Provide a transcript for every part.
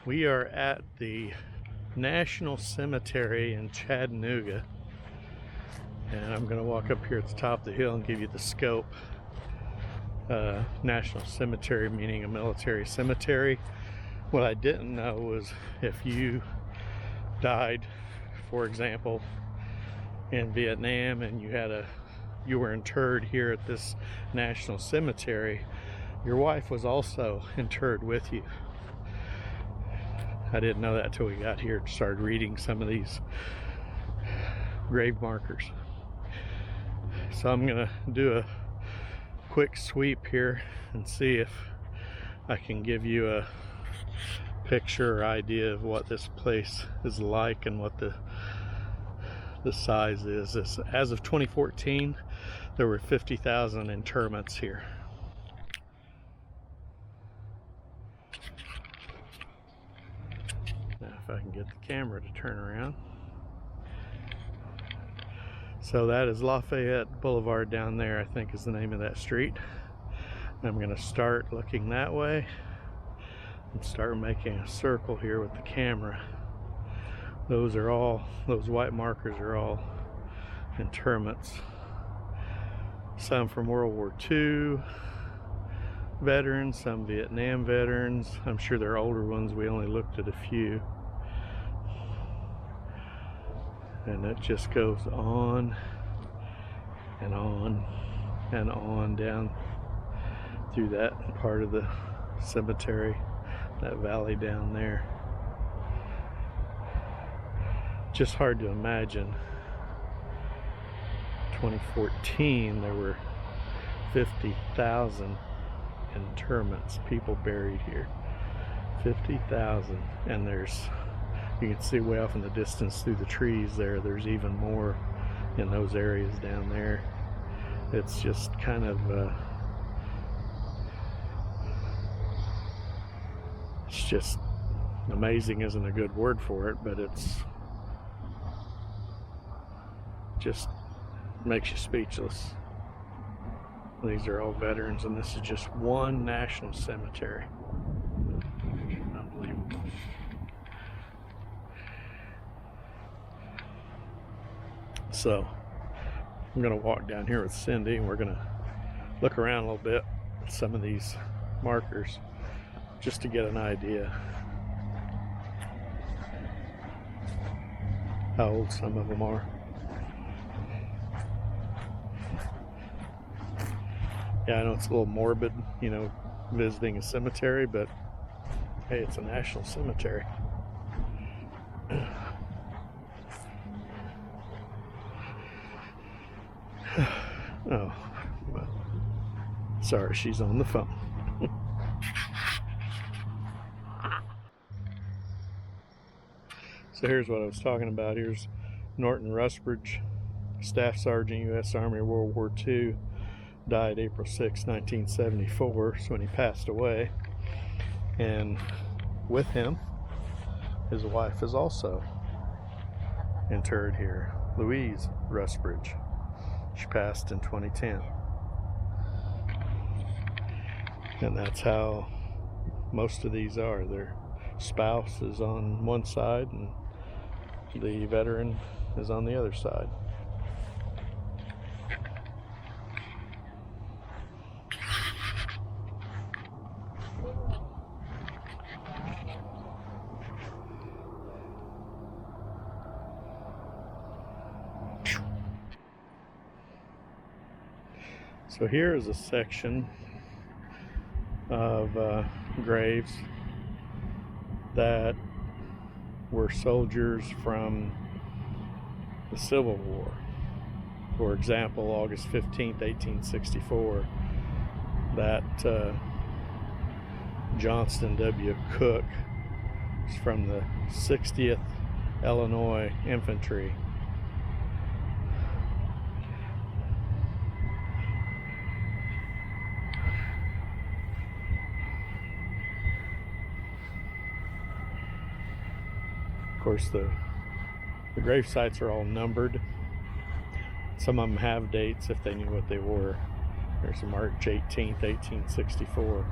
We are at the National Cemetery in Chattanooga, and I'm going to walk up here at the top of the hill and give you the scope. National Cemetery meaning a military cemetery. What I didn't know was if you died, for example, in Vietnam and you were interred here at this National Cemetery, your wife was also interred with you. I didn't know that until we got here and started reading some of these grave markers. So I'm gonna do a quick sweep here and see if I can give you a picture or idea of what this place is like and what the size is. As of 2014, there were 50,000 interments here. Now if I can get the camera to turn around. So that is Lafayette Boulevard down there, I think is the name of that street. I'm going to start looking that way and start making a circle here with the camera. Those white markers are all interments. Some from World War II veterans, some Vietnam veterans. I'm sure there are older ones, we only looked at a few. And it just goes on and on and on down through that part of the cemetery, that valley down there. Just hard to imagine. 2014 there were 50,000 interments, people buried here. 50,000, and you can see way off in the distance through the trees there's even more in those areas down there. It's just kind of it's just amazing isn't a good word for it, but it's just makes you speechless. These are all veterans, and this is just one national cemetery. Unbelievable. So I'm going to walk down here with Cindy, and we're going to look around a little bit at some of these markers just to get an idea how old some of them are. Yeah, I know it's a little morbid, visiting a cemetery, but hey, it's a national cemetery. Oh, well, sorry, she's on the phone. So here's what I was talking about. Here's Norton Rusbridge, Staff Sergeant, U.S. Army, World War II. Died April 6, 1974, so when he passed away. And with him, his wife is also interred here, Louise Rusbridge. She passed in 2010. And that's how most of these are. Their spouse is on one side and the veteran is on the other side. So here is a section of graves that were soldiers from the Civil War. For example, August 15th, 1864, that Johnston W. Cook is from the 60th Illinois Infantry. Of course, the grave sites are all numbered. Some of them have dates if they knew what they were. There's a March 18th, 1864.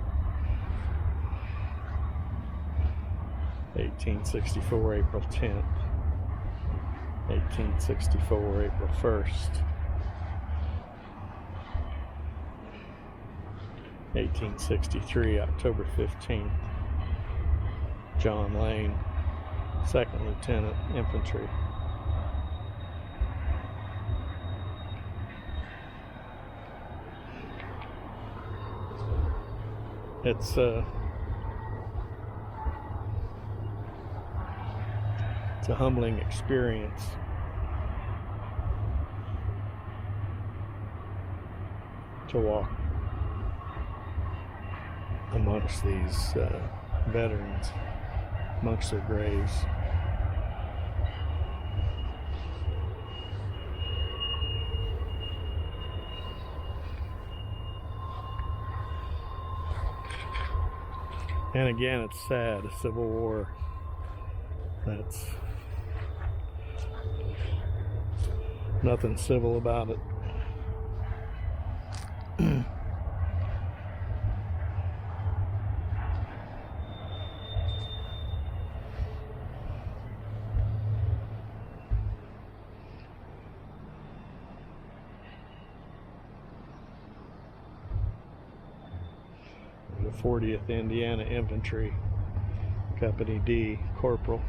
1864, April 10th. 1864, April 1st. 1863, October 15th. John Lane, 2nd Lieutenant Infantry. It's a humbling experience. To walk amongst these veterans, amongst their graves. And again, it's sad, a civil war. That's nothing civil about it. The 40th Indiana Infantry, Company D, Corporal.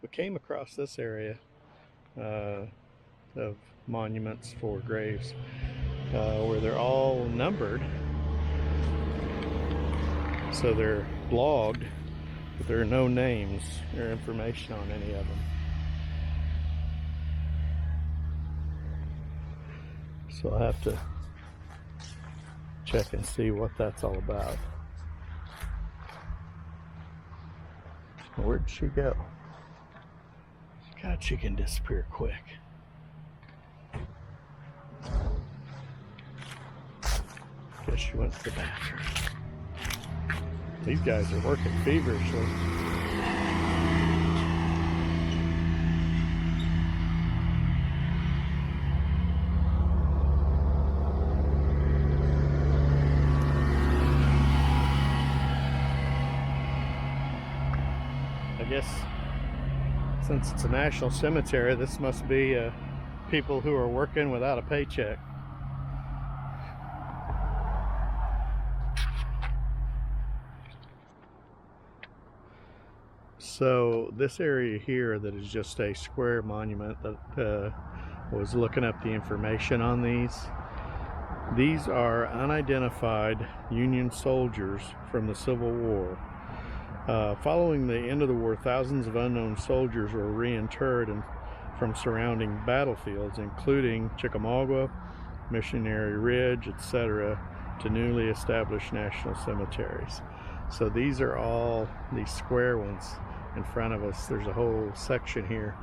We came across this area of monuments for graves where they're all numbered, so they're logged, but there are no names or information on any of them. So I'll have to check and see what that's all about. Where'd she go? God, she can disappear quick. Guess she went to the bathroom. These guys are working feverishly. I guess since it's a national cemetery, this must be people who are working without a paycheck. So this area here that is just a square monument, that was looking up the information on these are unidentified Union soldiers from the Civil War. Following the end of the war, thousands of unknown soldiers were reinterred from surrounding battlefields, including Chickamauga, Missionary Ridge, etc., to newly established national cemeteries. So these are all these square ones in front of us. There's a whole section here.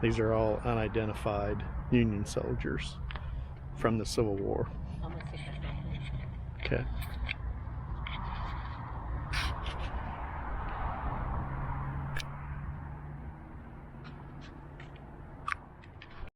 These are all unidentified Union soldiers from the Civil War. Okay.